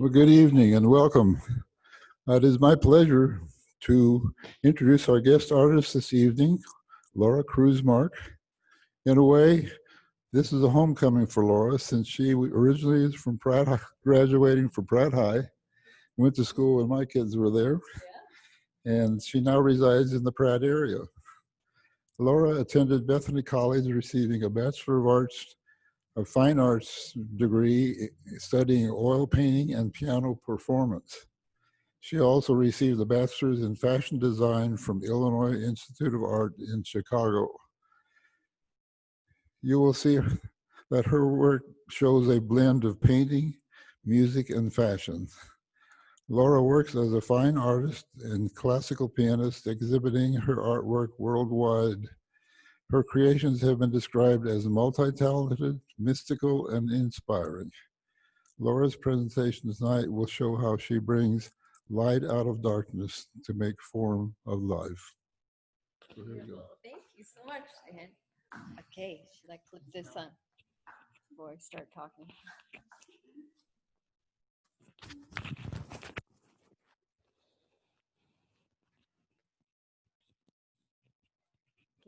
Well, good evening and welcome. It is my pleasure to introduce our guest artist this evening, Laura Krusemark. In a way, this is a homecoming for Laura since she originally is from Pratt, graduating from Pratt High, went to school when my kids were there, and she now resides in the Pratt area. Laura attended Bethany College, receiving a Bachelor of Arts, a Fine Arts degree, studying oil painting and piano performance. She also received a bachelor's in fashion design from Illinois Institute of Art in Chicago. You will see that her work shows a blend of painting, music, and fashion. Laura works as a fine artist and classical pianist, exhibiting her artwork worldwide. Her creations have been described as multi-talented, mystical, and inspiring. Laura's presentation tonight will show how she brings light out of darkness to make form of life. So here we go. Thank you so much, Dan. Okay, should I click this on before I start talking?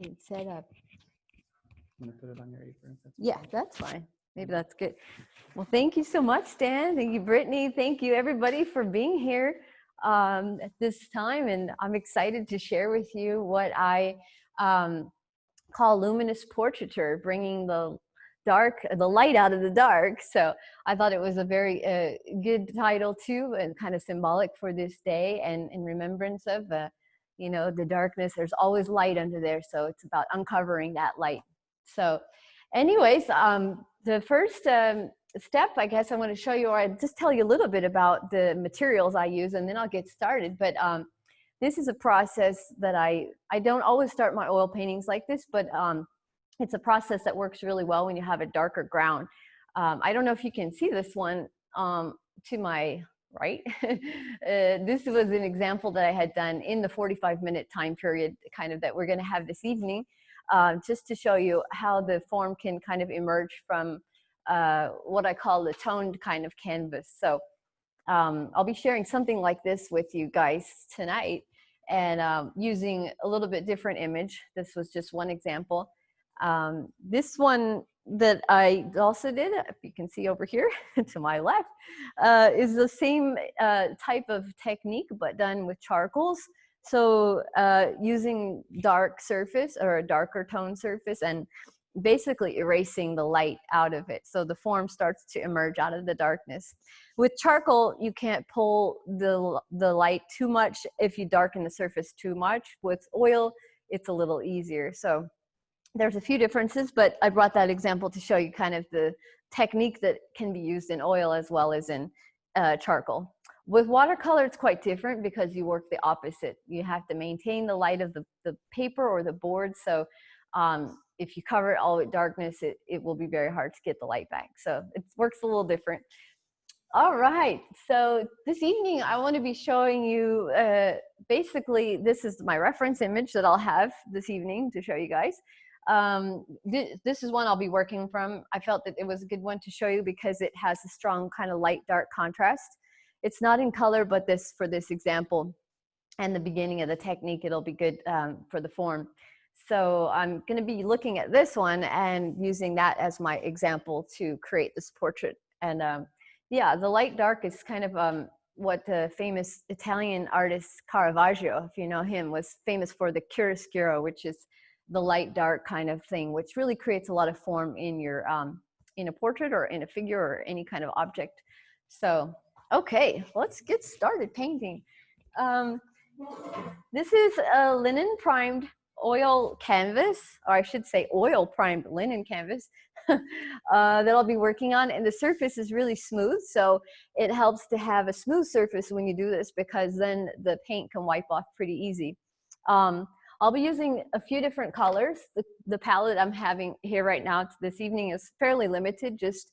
Okay, it's set up. I'm going to put it on your apron. Yeah, that's fine. Maybe that's good. Well, thank you so much, Dan. Thank you, Brittany. Thank you, everybody, for being here at this time. And I'm excited to share with you what I call luminous portraiture, bringing the light out of the dark. So I thought it was a very good title too, and kind of symbolic for this day and in remembrance of, the darkness. There's always light under there. So it's about uncovering that light. So anyways, the first step, I guess I want to show you, or I just tell you a little bit about the materials I use, and then I'll get started. But this is a process that I don't always start my oil paintings like this, but it's a process that works really well when you have a darker ground. I don't know if you can see this one to my right. This was an example that I had done in the 45-minute time period kind of that we're going to have this evening, just to show you how the form can kind of emerge from what I call the toned kind of canvas. So I'll be sharing something like this with you guys tonight, and using a little bit different image. This was just one example. This one that I also did, if you can see over here to my left, is the same type of technique, but done with charcoals. So using dark surface or a darker tone surface and basically erasing the light out of it. So the form starts to emerge out of the darkness. With charcoal, you can't pull the light too much if you darken the surface too much. With oil, it's a little easier. So there's a few differences, but I brought that example to show you kind of the technique that can be used in oil as well as in charcoal. With watercolor, it's quite different because you work the opposite. You have to maintain the light of the paper or the board. So if you cover it all with darkness, it will be very hard to get the light back. So it works a little different. All right, so this evening I want to be showing you, basically this is my reference image that I'll have this evening to show you guys. This is one I'll be working from. I felt that it was a good one to show you because it has a strong kind of light-dark contrast. It's not in color, but for this example and the beginning of the technique, it'll be good for the form. So I'm going to be looking at this one and using that as my example to create this portrait. And yeah, the light dark is kind of what the famous Italian artist Caravaggio, if you know him, was famous for, the chiaroscuro, which is the light dark kind of thing, which really creates a lot of form in your in a portrait or in a figure or any kind of object. So okay, let's get started painting. This is a linen primed oil canvas, or I should say oil primed linen canvas that I'll be working on, and the surface is really smooth, so it helps to have a smooth surface when you do this because then the paint can wipe off pretty easy. I'll be using a few different colors. The palette I'm having here right now this evening is fairly limited, just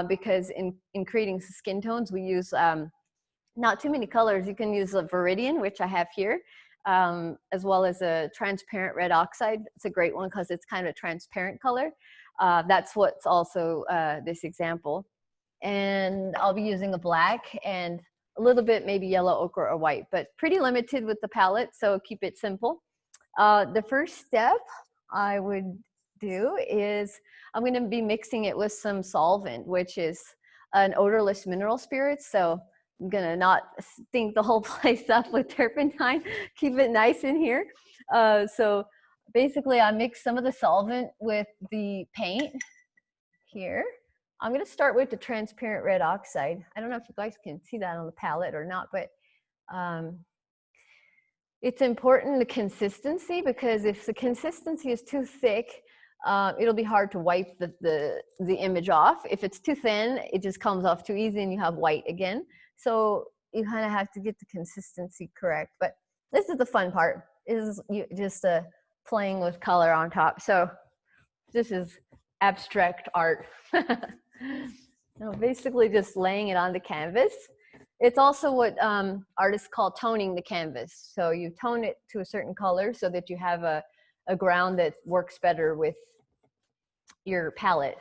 because in creating skin tones we use not too many colors. You can use a Viridian, which I have here, as well as a transparent red oxide. It's a great one because it's kind of a transparent color. That's what's also this example. and I'll be using a black and a little bit maybe yellow ochre or white, but pretty limited with the palette, so keep it simple. The first step I would do is I'm going to be mixing it with some solvent, which is an odorless mineral spirit. So I'm going to not stink the whole place up with turpentine, keep it nice in here. So basically I mix some of the solvent with the paint here. I'm going to start with the transparent red oxide. I don't know if you guys can see that on the palette or not, but it's important, the consistency, because if the consistency is too thick, it'll be hard to wipe the image off. If it's too thin, it just comes off too easy and you have white again. So you kind of have to get the consistency correct. But this is the fun part, is just playing with color on top. So this is abstract art. No, basically just laying it on the canvas. It's also what artists call toning the canvas. So you tone it to a certain color so that you have a ground that works better with your palette,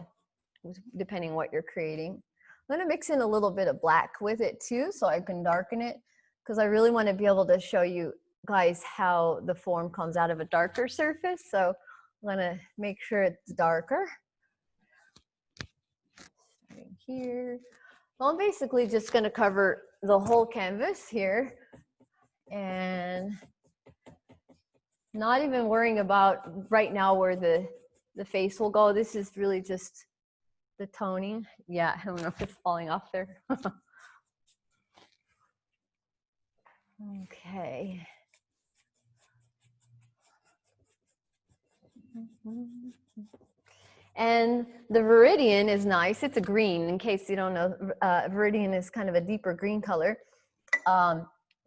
depending what you're creating. I'm gonna mix in a little bit of black with it too, so I can darken it, because I really want to be able to show you guys how the form comes out of a darker surface. So I'm gonna make sure it's darker. Starting here. Well, I'm basically just going to cover the whole canvas here and not even worrying about right now where the face will go. This is really just the toning. Yeah, I don't know if it's falling off there. Okay. And the Viridian is nice. It's a green, in case you don't know. Viridian is kind of a deeper green color.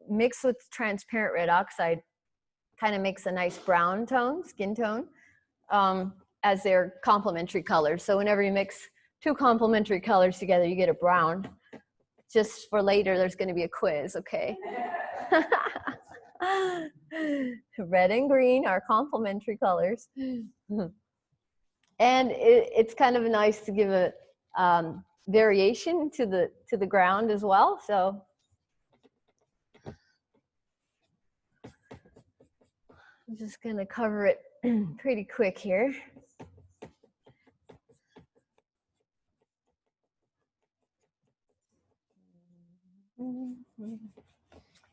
Mixed with transparent red oxide, kind of makes a nice brown tone, skin tone, as their complementary colors. So whenever you mix two complementary colors together, you get a brown. Just for later, there's going to be a quiz, okay? Red and green are complementary colors. And it's kind of nice to give a variation to the ground as well. So I'm just going to cover it pretty quick here.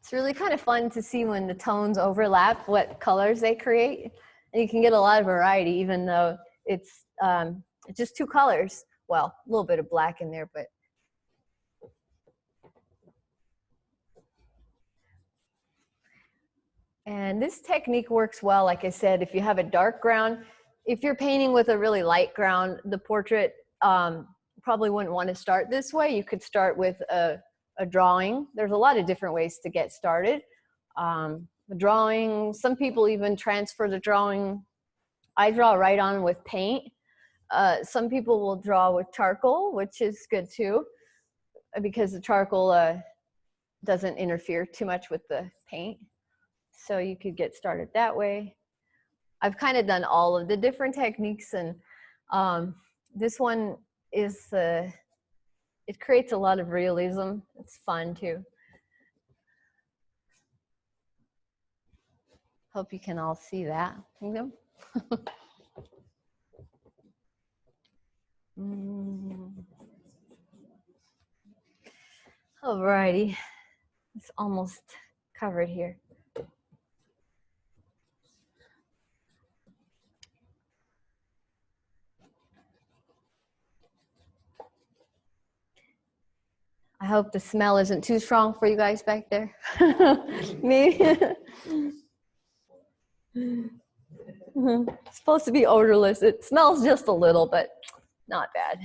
It's really kind of fun to see when the tones overlap, what colors they create. And you can get a lot of variety, even though it's just two colors. Well, a little bit of black in there, but. And this technique works well, like I said, if you have a dark ground. If you're painting with a really light ground, the portrait probably wouldn't want to start this way. You could start with a drawing. There's a lot of different ways to get started. The drawing, some people even transfer the drawing. I draw right on with paint. Some people will draw with charcoal, which is good too, because the charcoal doesn't interfere too much with the paint. So you could get started that way. I've kind of done all of the different techniques, and this one is, it creates a lot of realism. It's fun too. Hope you can all see that. Alrighty, it's almost covered here. I hope the smell isn't too strong for you guys back there. Maybe. It's supposed to be odorless. It smells just a little, but not bad.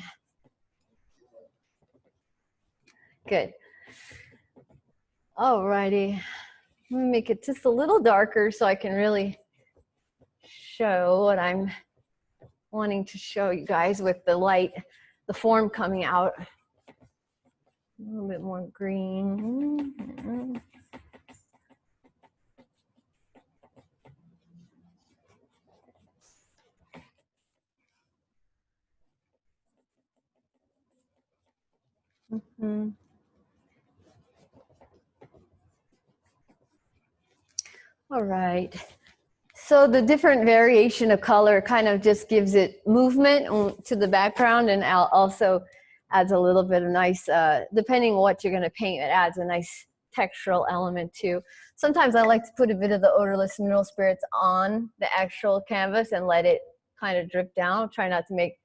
Good. Alrighty. Let me make it just a little darker so I can really show what I'm wanting to show you guys with the light, the form coming out. A little bit more green. All right. So the different variation of color kind of just gives it movement to the background, and also adds a little bit of nice, depending on what you're going to paint, it adds a nice textural element too. Sometimes I like to put a bit of the odorless mineral spirits on the actual canvas and let it kind of drip down. Try not to make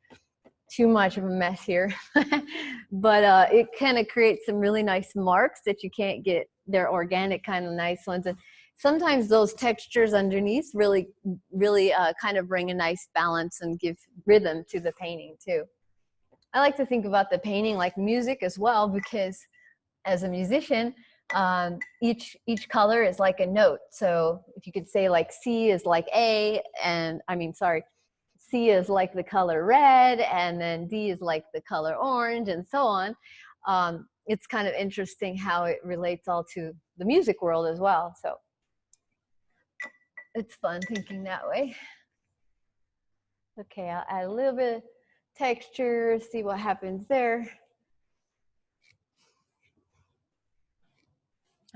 too much of a mess here. But it kind of creates some really nice marks that you can't get. They're organic, kind of nice ones. And sometimes those textures underneath really kind of bring a nice balance and give rhythm to the painting too. I like to think about the painting like music as well, because as a musician, each color is like a note. So if you could say like C is like A, and C is like the color red, and then D is like the color orange, and so on. It's kind of interesting how it relates all to the music world as well. So it's fun thinking that way. Okay, I'll add a little bit of texture, see what happens there.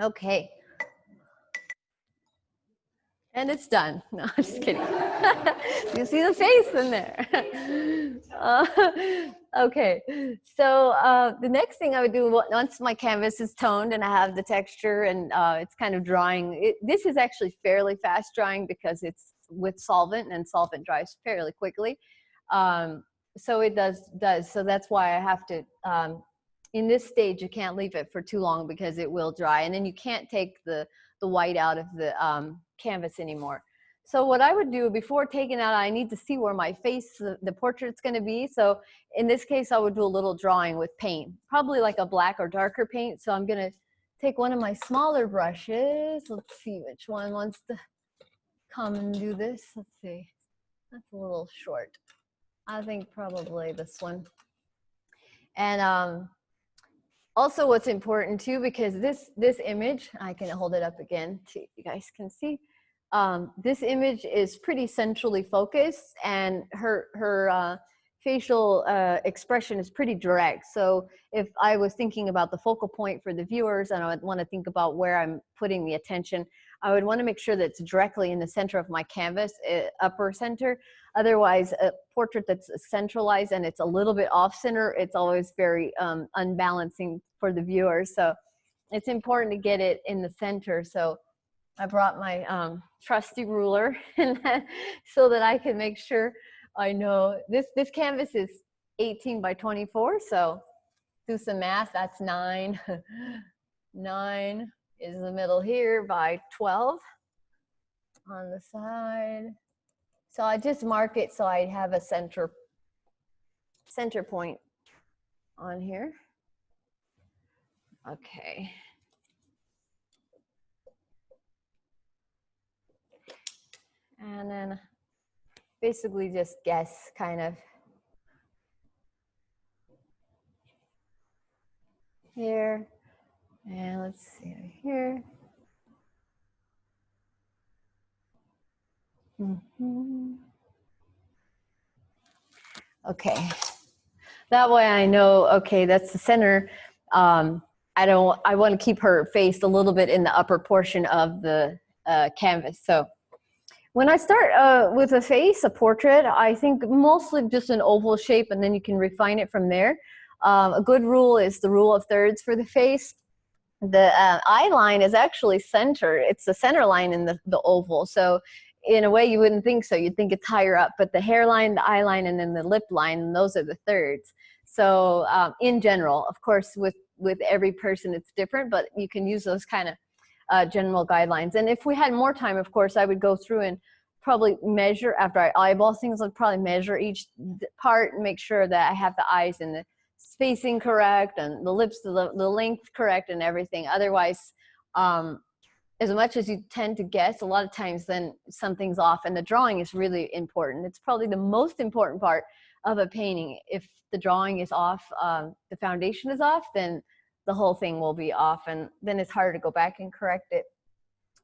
Okay. And it's done. No, I'm just kidding. You see the face in there. Okay, so the next thing I would do once my canvas is toned and I have the texture and it's kind of drying. This is actually fairly fast drying because it's with solvent, and solvent dries fairly quickly. So it does. So that's why I have to, in this stage, you can't leave it for too long because it will dry. And then you can't take the white out of the canvas anymore. So what I would do before taking out, I need to see where my face, the portrait's going to be. So in this case, I would do a little drawing with paint, probably like a black or darker paint. So I'm going to take one of my smaller brushes. Let's see which one wants to come and do this. Let's see. That's a little short. I think probably this one. And also what's important too, because this image, I can hold it up again so you guys can see. This image is pretty centrally focused, and her facial expression is pretty direct. So if I was thinking about the focal point for the viewers and I would want to think about where I'm putting the attention, I would want to make sure that it's directly in the center of my canvas, upper center. Otherwise, a portrait that's centralized and it's a little bit off center, it's always very unbalancing for the viewer. So it's important to get it in the center. So I brought my trusty ruler so that I can make sure I know. This canvas is 18 by 24, so do some math, that's 9. 9 is the middle here by 12 on the side. So I just mark it so I have a center point on here. Okay. And then basically just guess kind of here. And let's see here. Okay. That way I know, okay, that's the center. I want to keep her face a little bit in the upper portion of the canvas. So when I start with a face, a portrait, I think mostly just an oval shape, and then you can refine it from there. A good rule is the rule of thirds for the face. The eye line is actually center. It's the center line in the oval. So in a way you wouldn't think so. You'd think it's higher up, but the hairline, the eye line, and then the lip line, those are the thirds. So in general, of course, with every person it's different, but you can use those kind of general guidelines. And if we had more time, of course, I would go through and probably measure, after I eyeball things, I'd probably measure each part and make sure that I have the eyes and the spacing correct and the lips, the length correct and everything. Otherwise, as much as you tend to guess, a lot of times then something's off, and the drawing is really important. It's probably the most important part of a painting. If the drawing is off, the foundation is off, then the whole thing will be off, and then it's hard to go back and correct it.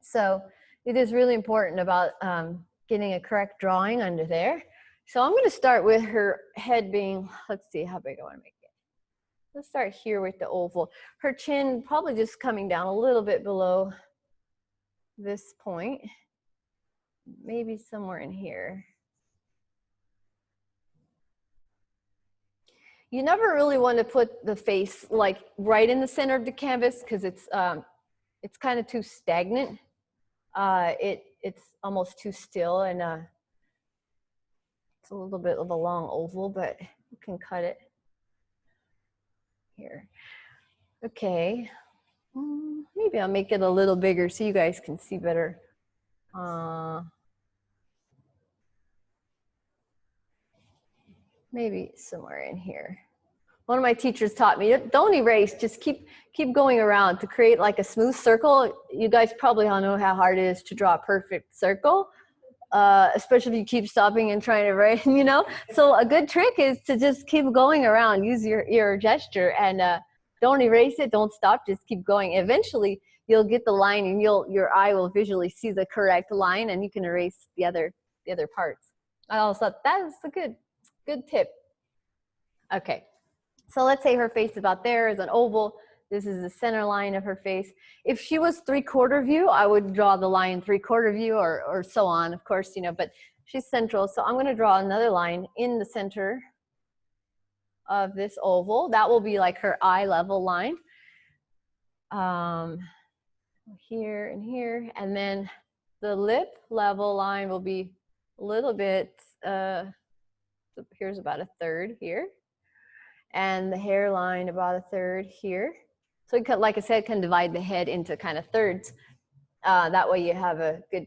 So it is really important about getting a correct drawing under there. So I'm going to start with her head being, let's see how big I want to make it. Let's start here with the oval. Her chin probably just coming down a little bit below this point, maybe somewhere in here. You never really want to put the face like right in the center of the canvas because it's kind of too stagnant. It's almost too still, and it's a little bit of a long oval, but you can cut it here. Okay, maybe I'll make it a little bigger so you guys can see better. Maybe somewhere in here. One of my teachers taught me, don't erase, just keep going around to create like a smooth circle. You guys probably all know how hard it is to draw a perfect circle, especially if you keep stopping and trying to write, you know? So a good trick is to just keep going around, use your gesture, and don't erase it, don't stop, just keep going. Eventually, you'll get the line and your eye will visually see the correct line, and you can erase the other parts. I always thought that was a good tip. Okay. So let's say her face about there is an oval. This is the center line of her face. If she was 3/4 view, I would draw the line 3/4 view or so on, of course, you know, but she's central. So I'm going to draw another line in the center of this oval. That will be like her eye level line. Here and here. And then the lip level line will be a little bit, so here's about 1/3 here. And the hairline about 1/3 here. So you can, like I said, can divide the head into kind of thirds. That way you have a good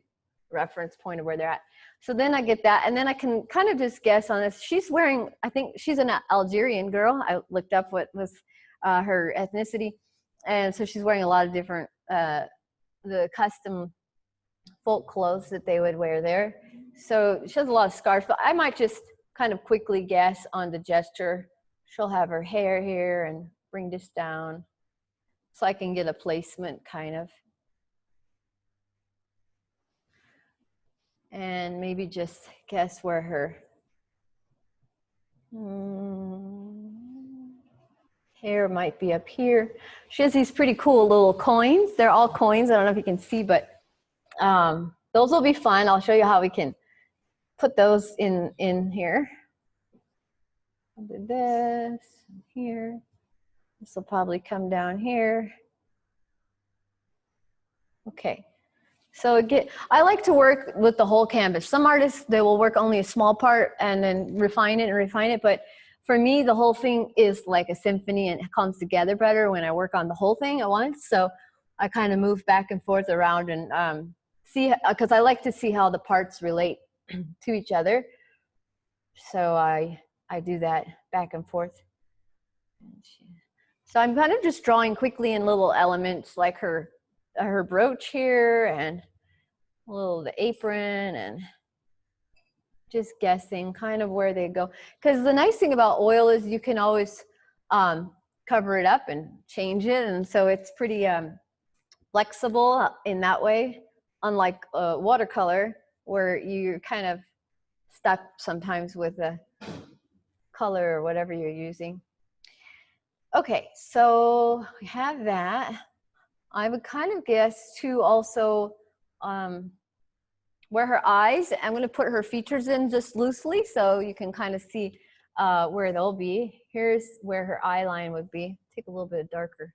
reference point of where they're at. So then I get that, and then I can kind of just guess on this. She's wearing, I think she's an Algerian girl. I looked up what was her ethnicity. And so she's wearing a lot of different, the custom folk clothes that they would wear there. So she has a lot of scarves, but I might just kind of quickly guess on the gesture. She'll have her hair here and bring this down so I can get a placement kind of. And maybe just guess where her hair might be up here. She has these pretty cool little coins. They're all coins. I don't know if you can see, but those will be fun. I'll show you how we can put those in here. I'll do this here. This will probably come down here. Okay. So again, I like to work with the whole canvas. Some artists, they will work only a small part and then refine it. But for me, the whole thing is like a symphony and it comes together better when I work on the whole thing at once. So I kind of move back and forth around and see, because I like to see how the parts relate to each other. So I do that back and forth. So I'm kind of just drawing quickly in little elements like her brooch here and a little the apron and just guessing kind of where they go. Because the nice thing about oil is you can always cover it up and change it. And so it's pretty flexible in that way, unlike watercolor where you're kind of stuck sometimes with the color or whatever you're using. Okay, so we have that. I would kind of guess too also where her eyes, I'm going to put her features in just loosely so you can kind of see where they'll be. Here's where her eye line would be. Take a little bit darker.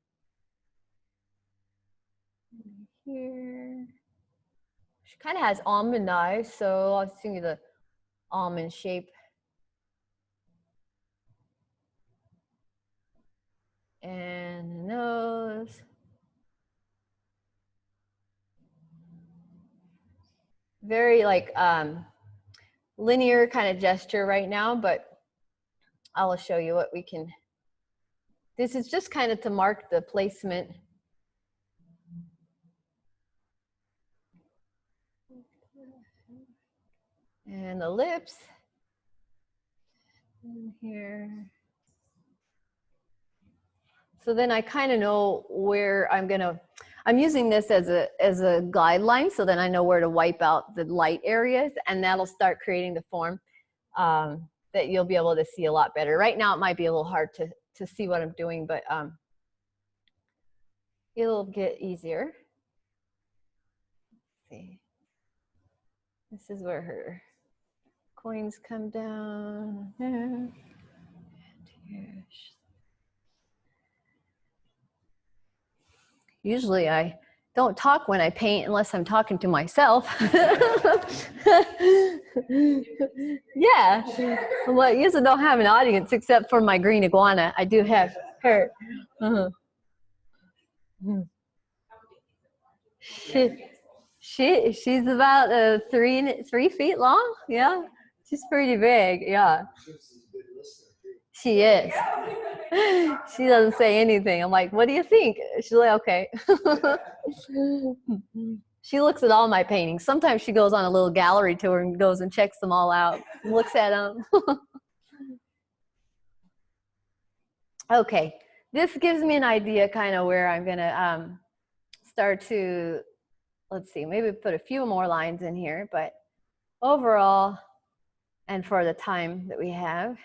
Here. She kind of has almond eyes, so I'll show you the almond shape. And the nose. Very like linear kind of gesture right now, but I'll show you what we can. This is just kind of to mark the placement. And the lips. In here. So then I kind of know where I'm using this as a guideline, so then I know where to wipe out the light areas, and that'll start creating the form that you'll be able to see a lot better. Right now it might be a little hard to see what I'm doing, but it'll get easier. see. This is where her coins come down. And here. Usually I don't talk when I paint unless I'm talking to myself. Yeah. Well, I usually don't have an audience except for my green iguana. I do have her. Uh-huh. She's about 3 feet long. Yeah, she's pretty big. Yeah, she is. She doesn't say anything. I'm like, what do you think? She's like, okay. She looks at all my paintings. Sometimes she goes on a little gallery tour and goes and checks them all out, looks at them. Okay, this gives me an idea kind of where I'm gonna start to, let's see, maybe put a few more lines in here, but overall, and for the time that we have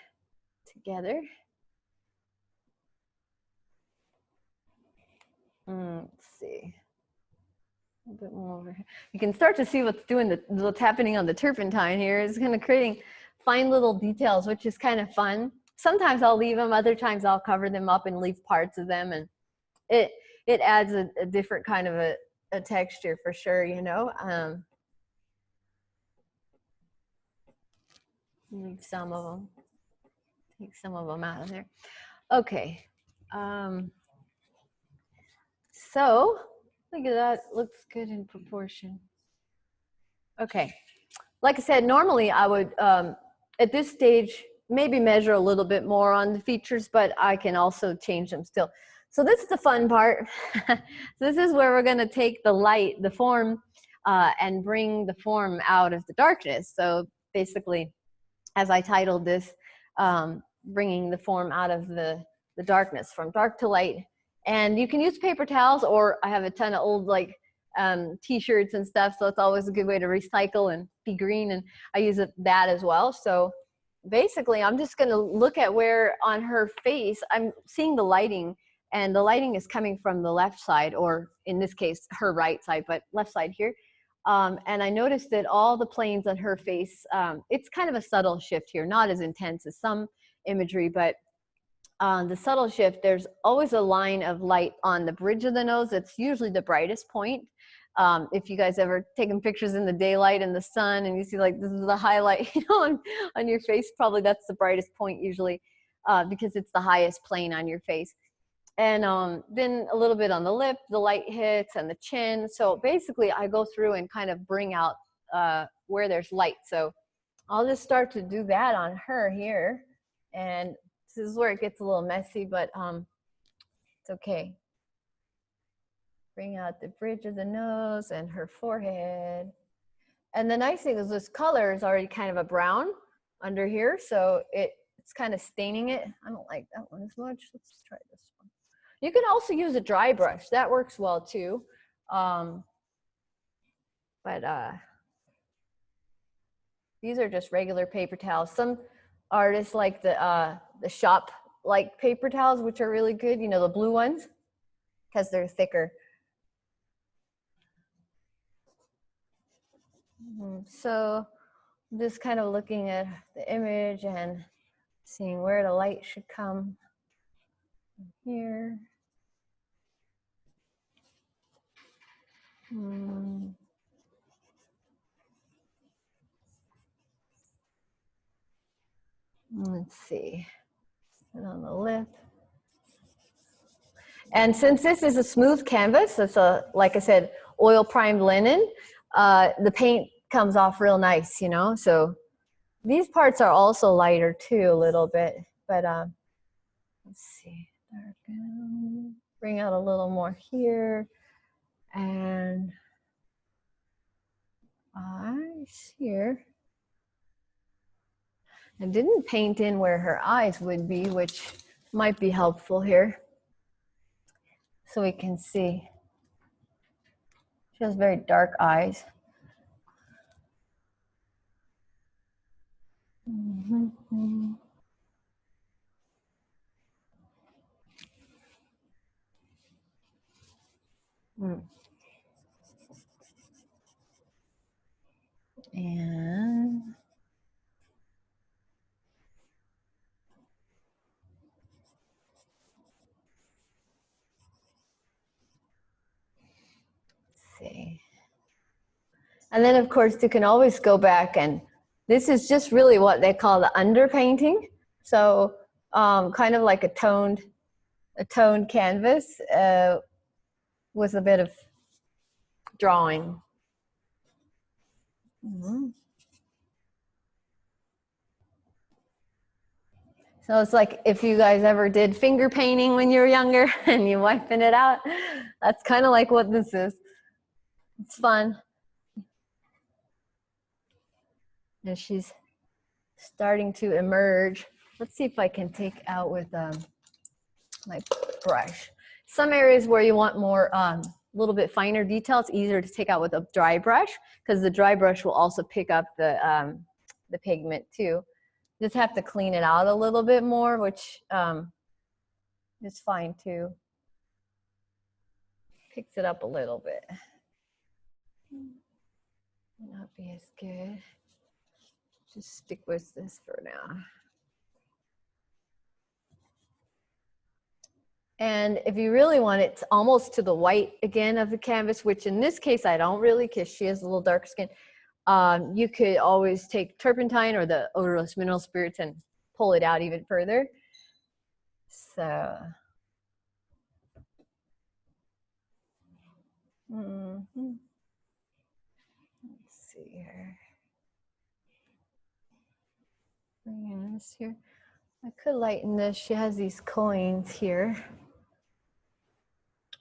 together, let's see, a bit more over here. You can start to see what's happening on the turpentine here. It's kind of creating fine little details, which is kind of fun. Sometimes I'll leave them, other times I'll cover them up and leave parts of them, and it adds a different kind of a texture for sure, you know. Leave some of them, take some of them out of there. Okay, so look at that, looks good in proportion. Okay, like I said, normally I would, at this stage, maybe measure a little bit more on the features, but I can also change them still. So this is the fun part. This is where we're gonna take the light, the form, and bring the form out of the darkness. So basically, as I titled this, bringing the form out of the darkness, from dark to light. And you can use paper towels, or I have a ton of old like t-shirts and stuff, so it's always a good way to recycle and be green, and I use that as well. So basically I'm just going to look at where on her face I'm seeing the lighting, and the lighting is coming from the left side, or in this case her right side, but left side here. And I noticed that all the planes on her face, it's kind of a subtle shift here, not as intense as some imagery, but the subtle shift, there's always a line of light on the bridge of the nose. It's usually the brightest point. If you guys ever taken pictures in the daylight and the sun, and you see like this is the highlight, you know, on your face, probably that's the brightest point usually, because it's the highest plane on your face. And then a little bit on the lip, the light hits, and the chin. So basically I go through and kind of bring out where there's light. So I'll just start to do that on her here. And this is where it gets a little messy, but it's okay. Bring out the bridge of the nose and her forehead. And the nice thing is this color is already kind of a brown under here, so it's kind of staining it. I don't like that one as much. Let's try this one. You can also use a dry brush. That works well too. These are just regular paper towels. Some artists like the shop like paper towels, which are really good, you know, the blue ones, because they're thicker. So I'm just kind of looking at the image and seeing where the light should come here. Let's see, and on the lip. And since this is a smooth canvas, it's like I said, oil primed linen, the paint comes off real nice, you know. So these parts are also lighter too, a little bit, but let's see, darken, bring out a little more here, and eyes here. I didn't paint in where her eyes would be, which might be helpful here, so we can see. She has very dark eyes. see. And then of course you can always go back, and this is just really what they call the underpainting. So kind of like a toned canvas with a bit of drawing. So it's like if you guys ever did finger painting when you were younger and you wiping it out, that's kind of like what this is. It's fun. And she's starting to emerge. Let's see if I can take out with my brush. Some areas where you want more, a little bit finer detail, it's easier to take out with a dry brush, because the dry brush will also pick up the pigment too. Just have to clean it out a little bit more, which is fine too. Picks it up a little bit. Not be as good. Just stick with this for now. And if you really want it almost to the white again of the canvas, which in this case I don't really, because she has a little dark skin, you could always take turpentine or the odorless mineral spirits and pull it out even further. So, let's see here. Bring in this here. I could lighten this. She has these coins here.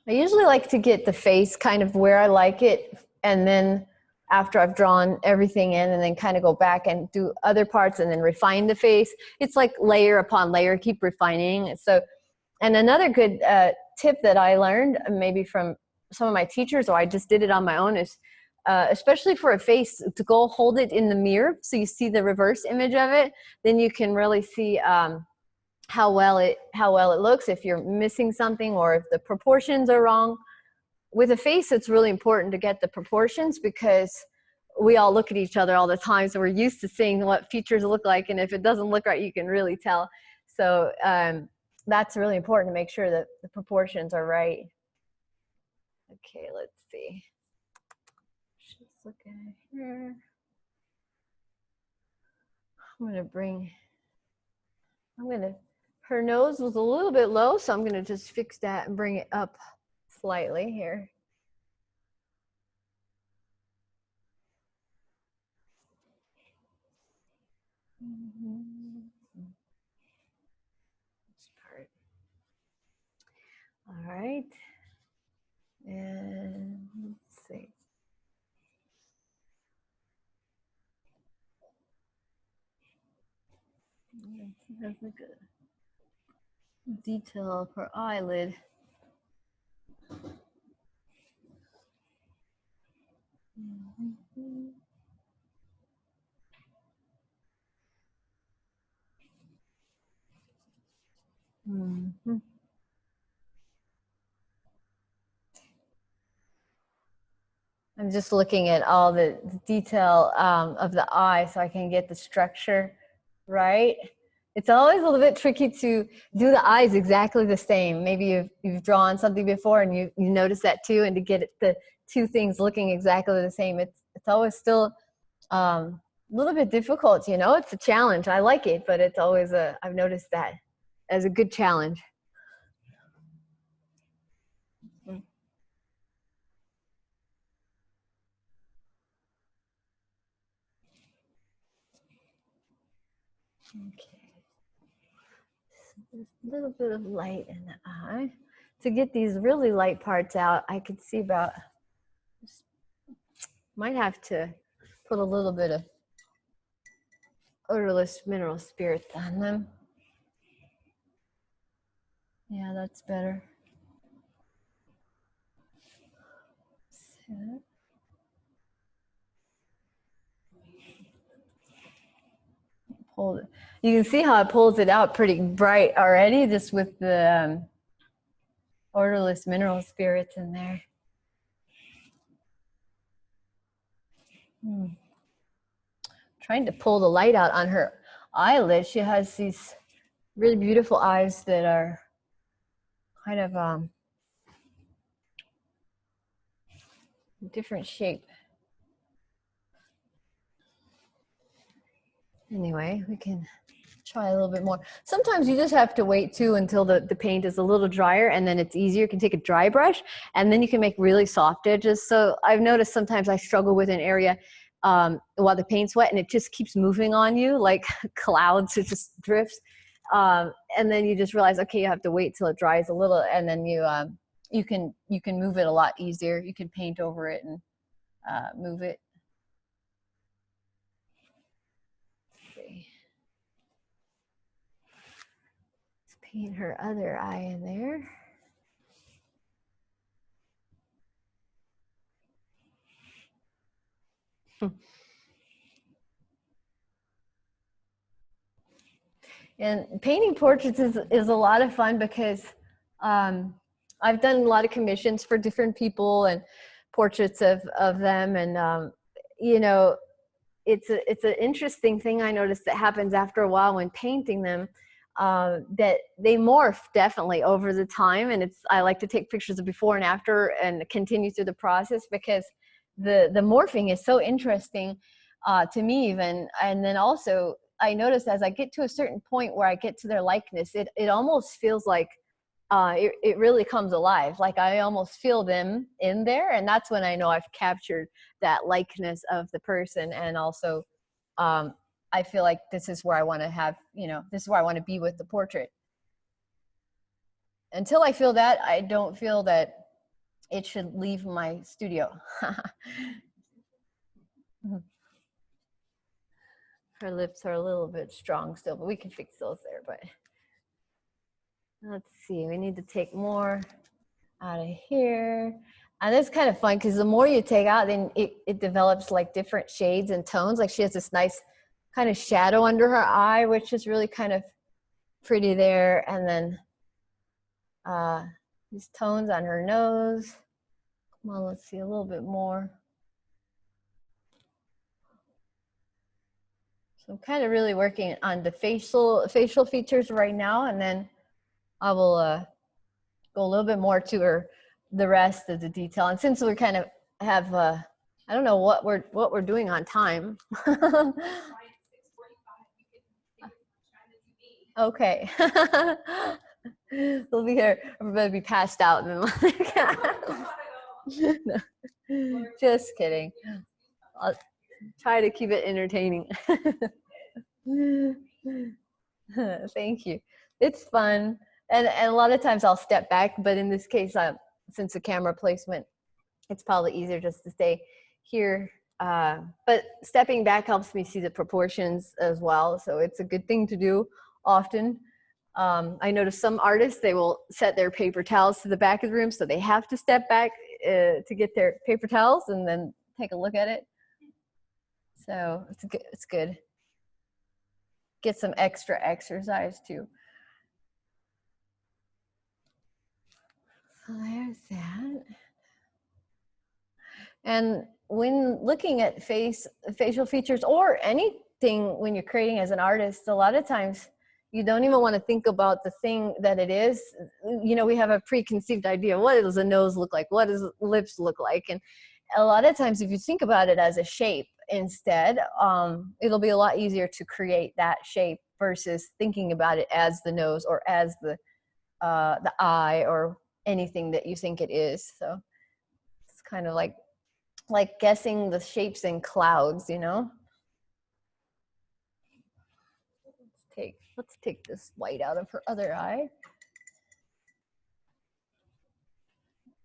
I usually like to get the face kind of where I like it, and then after I've drawn everything in, and then kind of go back and do other parts and then refine the face. It's like layer upon layer, keep refining. So, and another good tip that I learned maybe from some of my teachers, or I just did it on my own, is especially for a face, to go hold it in the mirror so you see the reverse image of it. Then you can really see how well it looks, if you're missing something or if the proportions are wrong. With a face, it's really important to get the proportions, because we all look at each other all the time, so we're used to seeing what features look like, and if it doesn't look right, you can really tell. So that's really important to make sure that the proportions are right. Okay, let's see. She's looking here. Her nose was a little bit low, so I'm gonna just fix that and bring it up slightly here. This part. All right. And let's see. That's a good detail of her eyelid. I'm just looking at all the detail of the eye so I can get the structure right. It's always a little bit tricky to do the eyes exactly the same. Maybe you've drawn something before and you notice that too, and to get the two things looking exactly the same, it's always still a little bit difficult, you know. It's a challenge. I like it, but it's always I've noticed that as a good challenge. Okay. There's a little bit of light in the eye. To get these really light parts out, I could see about, might have to put a little bit of odorless mineral spirits on them. Yeah, that's better. You can see how it pulls it out pretty bright already, just with the odorless mineral spirits in there. Trying to pull the light out on her eyelid. She has these really beautiful eyes that are kind of different shape. Anyway, we can try a little bit more. Sometimes you just have to wait too until the paint is a little drier, and then it's easier. You can take a dry brush and then you can make really soft edges. So I've noticed sometimes I struggle with an area while the paint's wet and it just keeps moving on you like clouds. It just drifts. And then you just realize, okay, you have to wait till it dries a little, and then you can move it a lot easier. You can paint over it and move it. Let's see. Let's paint her other eye in there. And painting portraits is a lot of fun because I've done a lot of commissions for different people and portraits of them, and you know, it's an interesting thing I noticed that happens after a while when painting them, that they morph definitely over the time, and I like to take pictures of before and after and continue through the process because the morphing is so interesting to me even. And then also I notice as I get to a certain point where I get to their likeness, it almost feels like it really comes alive. Like I almost feel them in there, and that's when I know I've captured that likeness of the person. And also I feel like this is where I want to have, this is where I want to be with the portrait. Until I feel that, I don't feel that it should leave my studio. Her lips are a little bit strong still, but we can fix those there. But let's see, we need to take more out of here. And it's kind of fun because the more you take out, then it develops like different shades and tones. Like she has this nice kind of shadow under her eye, which is really kind of pretty there. And then these tones on her nose. Come on, let's see a little bit more. So I'm kind of really working on the facial features right now, and then I will go a little bit more to the rest of the detail. And since we kind of have I don't know what we're doing on time. Okay. We'll be here. Everybody be passed out. And then no. Just kidding. I'll try to keep it entertaining. Thank you. It's fun. And a lot of times I'll step back, but in this case, since the camera placement, it's probably easier just to stay here. But stepping back helps me see the proportions as well. So it's a good thing to do often. I notice some artists, they will set their paper towels to the back of the room, so they have to step back to get their paper towels and then take a look at it. So it's good. Get some extra exercise too. So there's that. And when looking at facial features or anything when you're creating as an artist, a lot of times you don't even want to think about the thing that it is. We have a preconceived idea. What does a nose look like? What does lips look like? And a lot of times if you think about it as a shape instead, it'll be a lot easier to create that shape versus thinking about it as the nose or as the eye or anything that you think it is. So it's kind of like guessing the shapes in clouds, Let's take this white out of her other eye.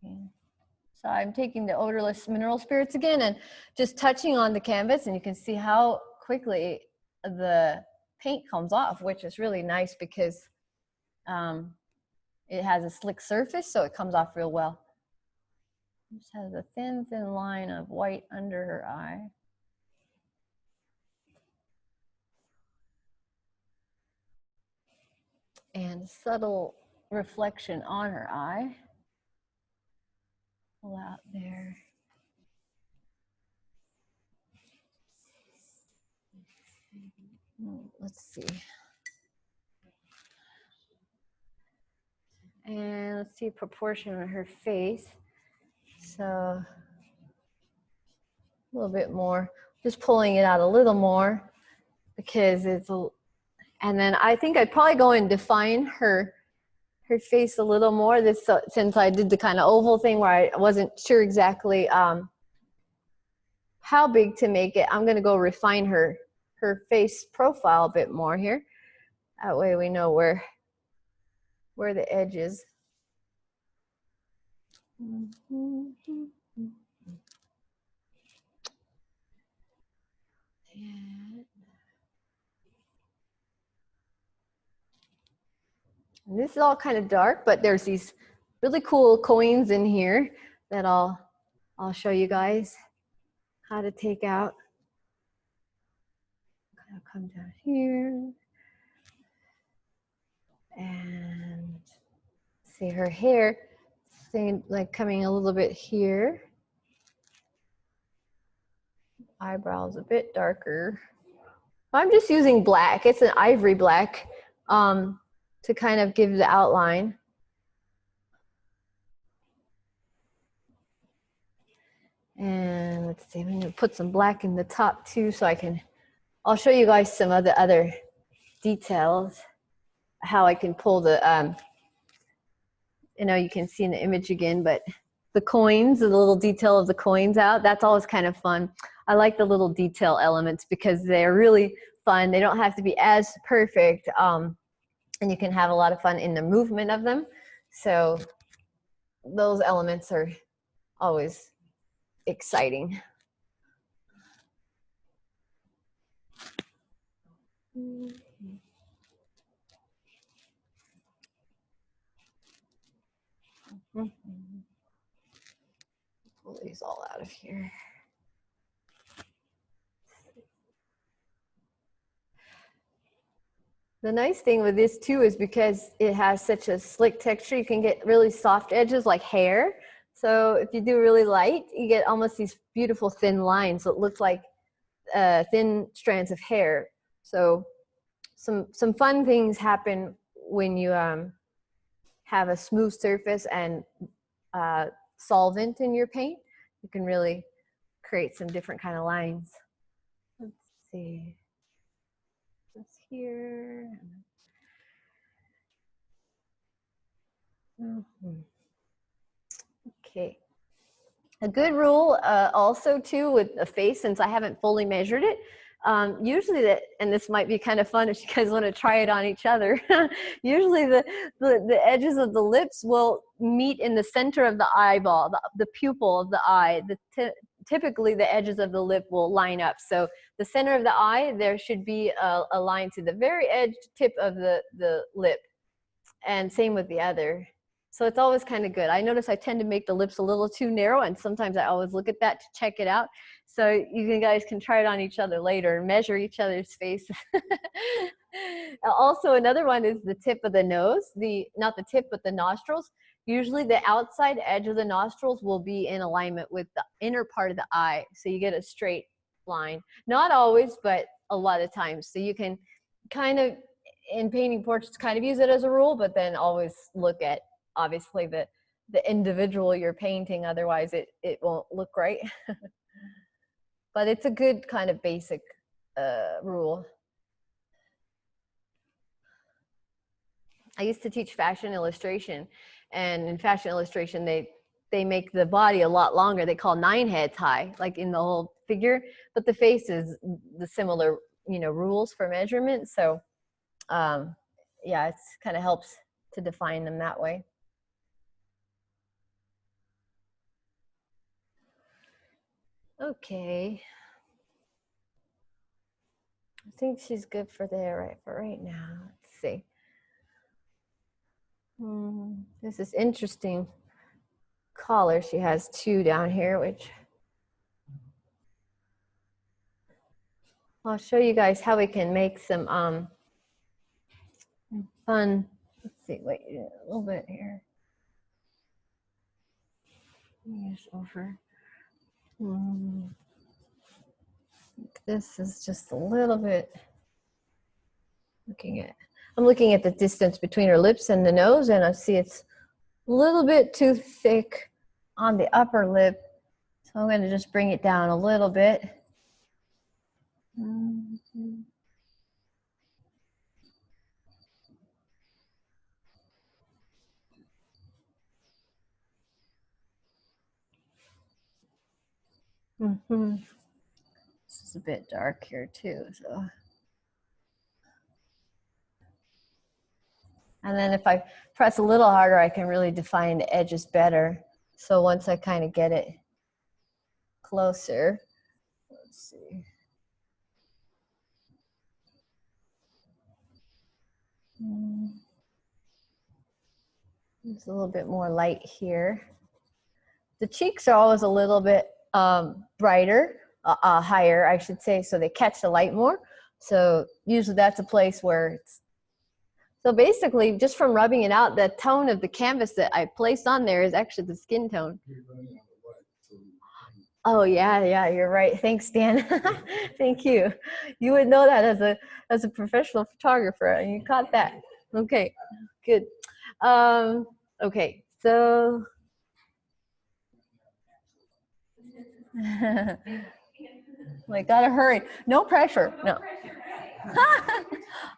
Okay. So I'm taking the odorless mineral spirits again and just touching on the canvas, and you can see how quickly the paint comes off, which is really nice because it has a slick surface, so it comes off real well. Just has a thin line of white under her eye. And subtle reflection on her eye. Pull out there. Let's see. And let's see proportion on her face. So a little bit more, just pulling it out a little more because it's a, and then I think I'd probably go and define her face a little more this since I did the kind of oval thing where I wasn't sure exactly how big to make it. I'm going to go refine her face profile a bit more here. That way we know where the edge is. And this is all kind of dark, but there's these really cool coins in here that I'll show you guys how to take out. Kind of come down here. And see her hair, like coming a little bit here. Eyebrows a bit darker. I'm just using black. It's an ivory black to kind of give the outline. And let's see, I'm going to put some black in the top too so I'll show you guys some of the other details, how I can pull the, you can see in the image again, but the coins, the little detail of the coins out, that's always kind of fun. I like the little detail elements because they're really fun. They don't have to be as perfect, and you can have a lot of fun in the movement of them. So those elements are always exciting. Pull these all out of here. The nice thing with this too is because it has such a slick texture, you can get really soft edges like hair. So if you do really light, you get almost these beautiful thin lines that look like thin strands of hair. So some fun things happen when you have a smooth surface and solvent in your paint. You can really create some different kind of lines. Let's see. This here. Okay. A good rule also too with a face, since I haven't fully measured it, usually and this might be kind of fun if you guys want to try it on each other, usually the edges of the lips will meet in the center of the eyeball, the pupil of the eye. Typically the edges of the lip will line up. So the center of the eye, there should be a line to the very edge tip of the lip, and same with the other. So it's always kind of good. I notice I tend to make the lips a little too narrow, and sometimes I always look at that to check it out. So you guys can try it on each other later and measure each other's faces. Also, another one is the tip of the nose, not the tip, but the nostrils. Usually the outside edge of the nostrils will be in alignment with the inner part of the eye. So you get a straight line. Not always, but a lot of times. So you can kind of, in painting portraits, kind of use it as a rule, but then always look at, obviously, the individual you're painting. Otherwise, it won't look right. But it's a good kind of basic rule. I used to teach fashion illustration, and in fashion illustration, they make the body a lot longer. They call 9 heads high, like in the whole figure, but the face is the similar, rules for measurement. So, yeah, it's kind of helps to define them that way. Okay. I think she's good for right now. Let's see. This is interesting collar. She has 2 down here, which I'll show you guys how we can make some fun. Let's see, wait a little bit here. Here's over. This is just a little bit I'm looking at the distance between her lips and the nose, and I see it's a little bit too thick on the upper lip. So So I'm going to just bring it down a little bit. This is a bit dark here too, so. And then if I press a little harder, I can really define the edges better. So once I kind of get it closer, let's see. There's a little bit more light here. The cheeks are always a little bit brighter, higher, I should say, so they catch the light more. So usually that's a place where it's, so basically just from rubbing it out, the tone of the canvas that I placed on there is actually the skin tone. Oh yeah, you're right. Thanks, Dan. Thank you. You would know that as a professional photographer, and you caught that. Okay, good. Okay, so like gotta hurry. No pressure. No.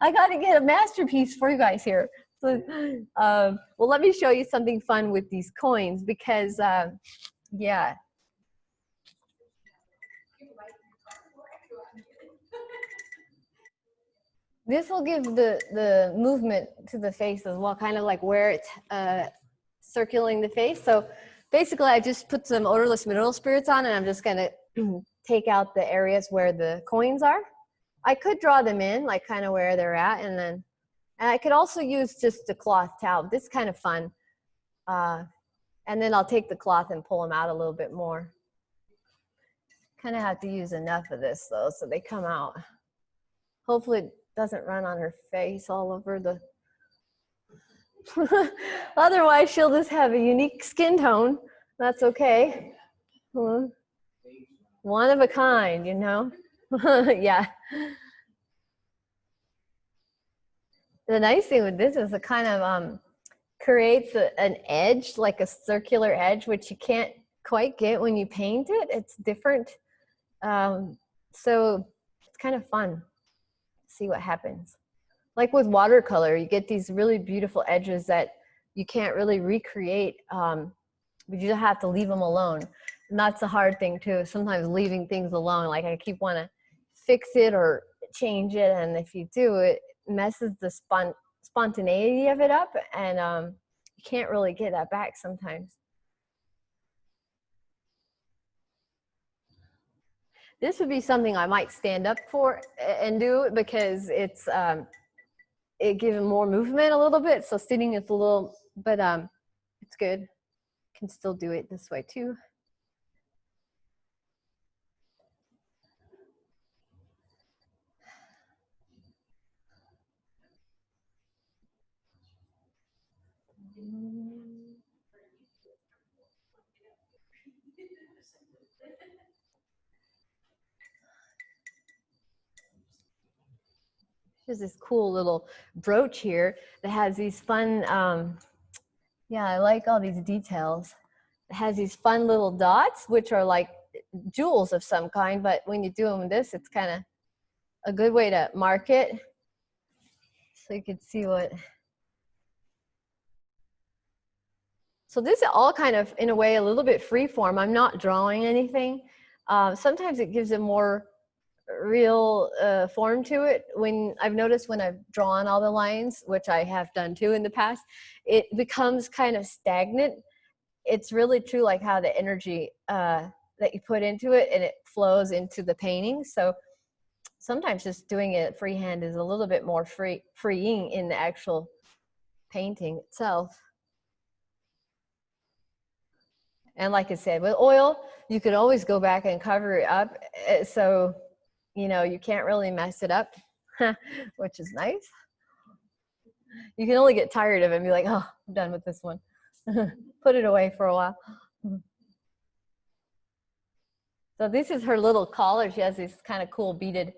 I gotta get a masterpiece for you guys here. So, well, let me show you something fun with these coins because, yeah. This will give the movement to the face as well, kind of like where it's circling the face. So basically I just put some odorless mineral spirits on and I'm just gonna take out the areas where the coins are. I could draw them in, like kind of where they're at, and I could also use just a cloth towel. This is kind of fun. And then I'll take the cloth and pull them out a little bit more. Kind of have to use enough of this though, so they come out. Hopefully it doesn't run on her face all over the, otherwise she'll just have a unique skin tone. That's okay. One of a kind, you know? Yeah. The nice thing with this is it kind of creates an edge, like a circular edge, which you can't quite get when you paint it. It's different. So it's kind of fun. See what happens. Like with watercolor, you get these really beautiful edges that you can't really recreate, but you just have to leave them alone. And that's the hard thing too, sometimes leaving things alone. Like I keep wanting to fix it or change it, and if you do, it messes the spontaneity of it up, and you can't really get that back sometimes. This would be something I might stand up for and do because it's it gives more movement a little bit. So sitting is a little, but it's good. Can still do it this way too. There's this cool little brooch here that has these fun, yeah, I like all these details. It has these fun little dots, which are like jewels of some kind, but when you do them with this, it's kind of a good way to mark it. So you can see what. So this is all kind of, in a way, a little bit free form. I'm not drawing anything. Sometimes it gives a more real form to it. When I've noticed when I've drawn all the lines, which I have done too in the past, it becomes kind of stagnant. It's really true, like how the energy that you put into it and it flows into the painting. So sometimes just doing it freehand is a little bit more freeing in the actual painting itself. And like I said, with oil, you can always go back and cover it up. So, you know, you can't really mess it up, which is nice. You can only get tired of it and be like, oh, I'm done with this one. Put it away for a while. So this is her little collar. She has this kind of cool beaded.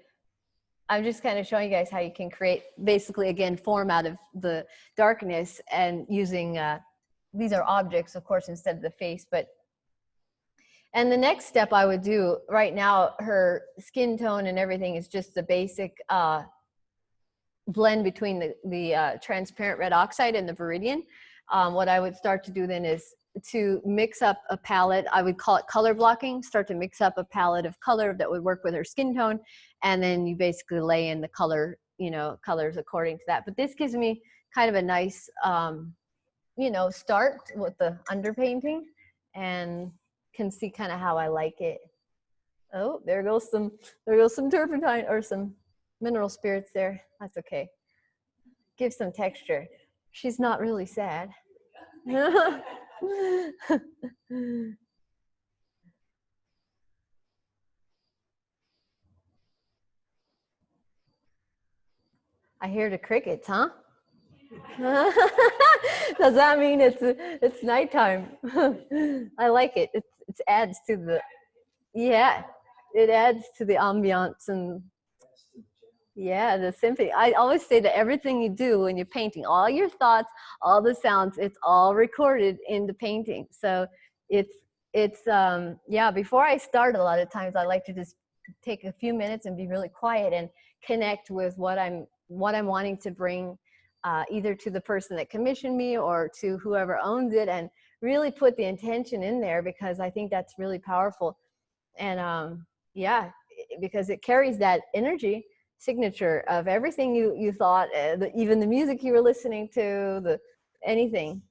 I'm just kind of showing you guys how you can create, basically, again, form out of the darkness and using, these are objects, of course, instead of the face, but, And the next step I would do right now, her skin tone and everything is just the basic blend between the transparent red oxide and the Viridian. What I would start to do then is to mix up a palette. I would call it color blocking. Start to mix up a palette of color that would work with her skin tone, and then you basically lay in the color, you know, colors according to that. But this gives me kind of a nice, you know, start with the underpainting, and can see kind of how I like it. Oh, there goes some turpentine or some mineral spirits there. That's okay. Give some texture. She's not really sad. I hear the crickets, huh? Does that mean it's nighttime? I like it. It adds to the, yeah, it adds to the ambiance and yeah, the symphony. I always say that everything you do when you're painting, all your thoughts, all the sounds, it's all recorded in the painting. So it's yeah, before I start, a lot of times I like to just take a few minutes and be really quiet and connect with what I'm wanting to bring either to the person that commissioned me or to whoever owns it, and really put the intention in there, because I think that's really powerful. And yeah, because it carries that energy signature of everything you thought, even the music you were listening to, the anything.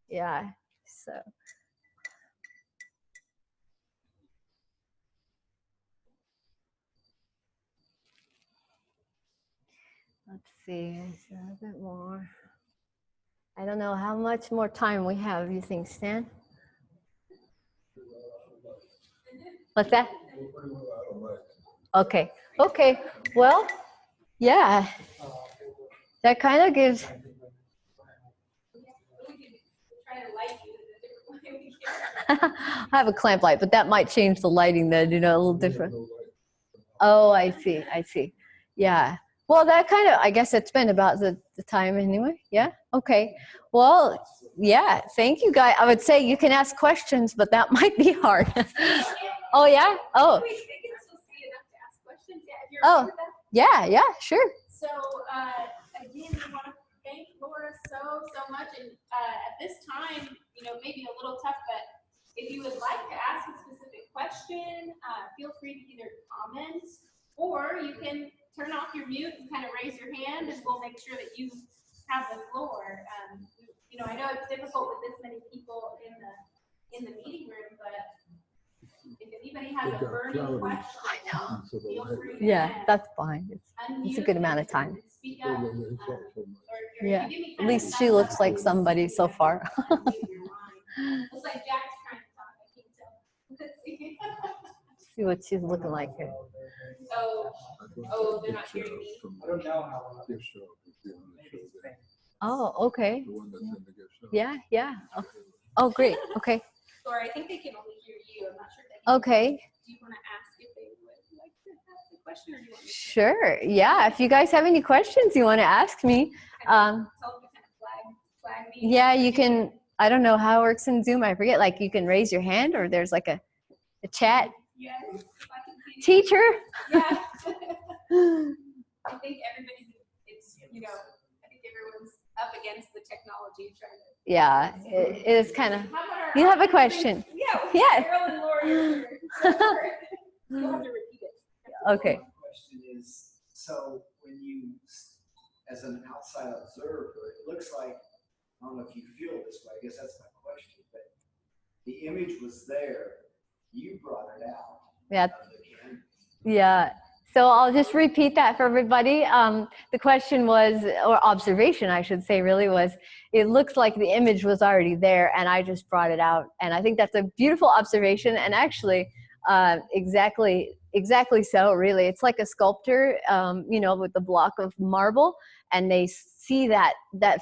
Yeah, so. Let's see, a bit more. I don't know how much more time we have, you think, Stan? What's that? Okay, okay, well, yeah, that kind of gives. I have a clamp light, but that might change the lighting then, you know, a little different. Oh, I see, I see. Yeah. Well, that kind of, I guess it's been about the time anyway. Yeah. Okay. Well, yeah. Thank you, guys. I would say you can ask questions, but that might be hard. Oh, yeah. Oh. Oh, yeah. Yeah. Sure. So again, we want to thank Laura so much, and at this time, you know, maybe a little tough, but if you would like to ask a specific question, feel free to either comment, or you can turn off your mute and kind of raise your hand, and we'll make sure that you have the floor. You know, I know it's difficult with this many people in the meeting room, but if anybody has a burning question, feel free to Yeah, that's fine. It's a good amount of time. speak up. Yeah, at least she looks like somebody so far. Looks like Jack's trying to talk. I can't tell. Let's see. See what she's looking like here. Oh, they're not hearing me. I don't know how. Oh, okay. Yeah, yeah. Oh, great. Okay. Or I think they can only hear you. I'm not sure if they can. Okay. Do you want to ask if they would like to ask the question, or do you want me to? Sure. Yeah. If you guys have any questions you want to ask me, Tell them to kind of flag me. yeah, you can. I don't know how it works in Zoom. I forget. Like you can raise your hand, or there's like a chat. Yes. If I can see. Teacher. Yeah. I think everybody's, it's, you know, I think everyone's up against the technology trying to. Yeah, it is kind of. How about our You have a audience? question. Yeah. Yeah. Carol and Laura, you're here. You'll have to repeat it. Okay. My question is, so when you, as an outside observer, it looks like, I don't know if you feel this way, I guess that's my question, but the image was there, you brought it out. Yeah. of the canvas. Yeah. So I'll just repeat that for everybody. The question was, or observation, I should say, really was, it looks like the image was already there and I just brought it out. And I think that's a beautiful observation. And actually, exactly so, really. It's like a sculptor, you know, with the block of marble, and they see that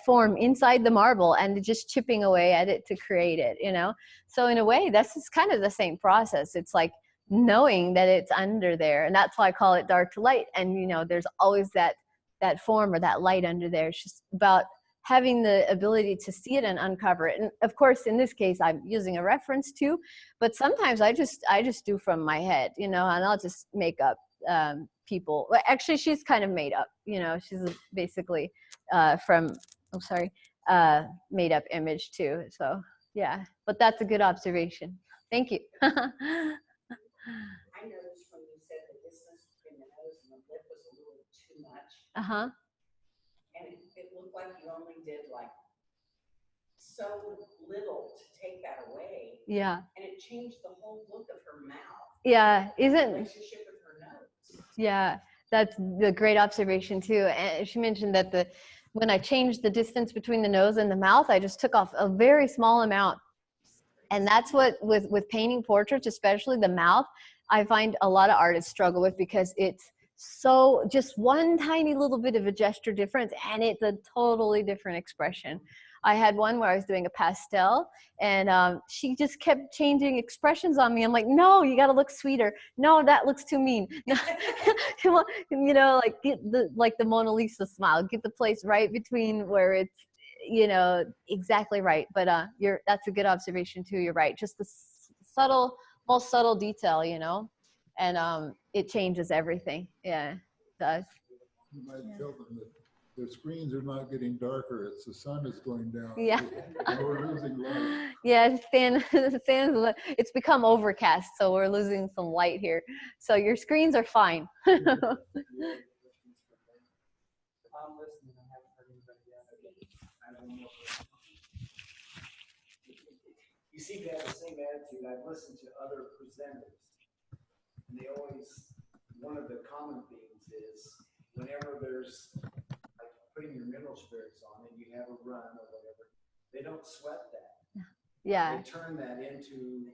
form inside the marble and just chipping away at it to create it, you know? So in a way, that's just kind of the same process. It's like knowing that it's under there, and that's why I call it dark to light. And you know, there's always that form or that light under there. It's just about having the ability to see it and uncover it. And of course, in this case, I'm using a reference too, but sometimes I just do from my head, you know, and I'll just make up people. Well, actually, she's kind of made up, you know, she's basically from, oh, sorry, made up image too. So yeah, but that's a good observation. Thank you. I noticed when you said the distance between the nose and the lip was a little too much, Uh-huh. and it looked like you only did like so little to take that away, Yeah. and it changed the whole look of her mouth. Yeah. The Isn't, relationship with her nose. yeah, that's the great observation too. And she mentioned that when I changed the distance between the nose and the mouth, I just took off a very small amount. And that's what with painting portraits, especially the mouth, I find a lot of artists struggle with, because it's so just one tiny little bit of a gesture difference and it's a totally different expression. I had one where I was doing a pastel and she just kept changing expressions on me. I'm like, no, you got to look sweeter. No, that looks too mean. Come on, you know, like get the Mona Lisa smile, get the place right between where it's, you know, exactly right. But that's a good observation too. You're right. Just the most subtle detail, you know, and it changes everything. Yeah, it does. You might tell them that their screens are not getting darker. It's the sun is going down. Yeah. And we're losing light. Yeah, it's become overcast, so we're losing some light here. So your screens are fine. I'm listening. I haven't heard anybody yet. I don't know. You seem to have the same attitude. I've listened to other presenters, and they always, one of the common themes is whenever there's like putting your mineral spirits on and you have a run or whatever, they don't sweat that. Yeah. They turn that into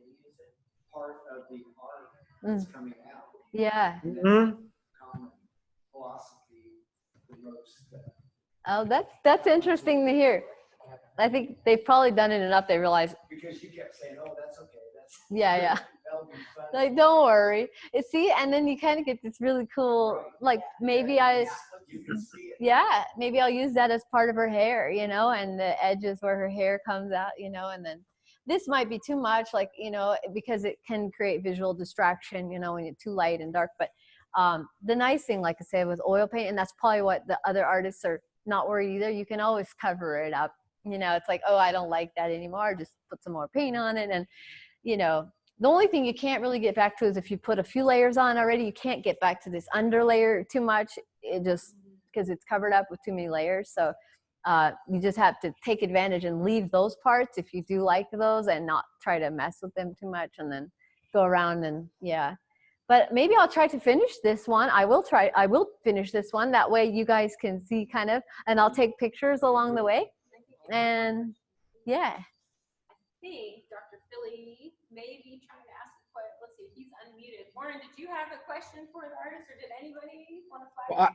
part of the art that's coming out. Yeah. And that's common philosophy for most. Oh, that's interesting to hear. I think they've probably done it enough. They realize. Because you kept saying, "Oh, that's okay. That's Yeah. that'll be fun." Like, don't worry. See, and then you kind of get this really cool, Right. like maybe You can see it. yeah, maybe I'll use that as part of her hair, you know, and the edges where her hair comes out, you know, and then this might be too much, like, you know, because it can create visual distraction, you know, when it's too light and dark. But the nice thing, like I said, with oil paint, and that's probably what the other artists are not worried either, you can always cover it up. You know, it's like, oh, I don't like that anymore. Just put some more paint on it. And, you know, the only thing you can't really get back to is if you put a few layers on already, you can't get back to this under layer too much. It just, because it's covered up with too many layers. So you just have to take advantage and leave those parts if you do like those, and not try to mess with them too much, and then go around and yeah. But maybe I'll try to finish this one. I will finish this one. That way you guys can see kind of, and I'll take pictures along the way. And yeah. I think Dr. Philly may be trying to ask a question. Let's see, he's unmuted. Warren, did you have a question for the artist, or did anybody want to flag? Well,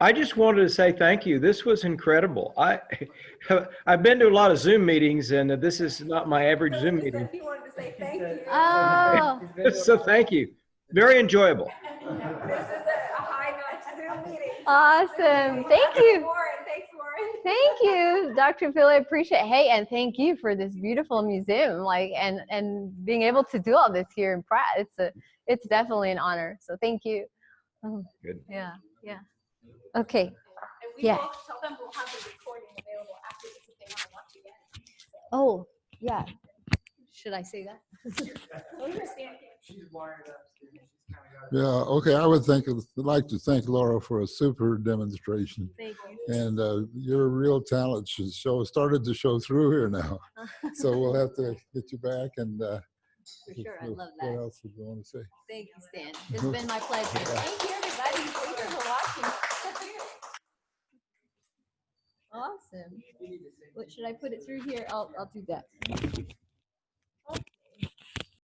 I just wanted to say thank you. This was incredible. I've been to a lot of Zoom meetings, and this is not my average Zoom meeting. He wanted to say thank you. Oh. So thank you. Very enjoyable. This is a high-notch Zoom meeting. Awesome. Thank you. Warren, thanks, Warren. Thank you, Dr. Phil. I appreciate it. Hey, and thank you for this beautiful museum, like, and being able to do all this here in Pratt. It's definitely an honor. So thank you. Good. Yeah. Okay. And we Yeah. will tell them we'll have the recording available after this if they want to watch again. Oh, yeah. Should I say that? So we understand. She's wired up. She's kind of got Yeah, okay. I would like to thank Laura for a super demonstration. Thank you. And your real talent started to show through here now. So we'll have to get you back. And For sure. I love what that. else would you want to say? Thank you, Stan. It's been my pleasure. Thank you, everybody. Thank you for watching. Awesome. What should I put it through here? I'll do that.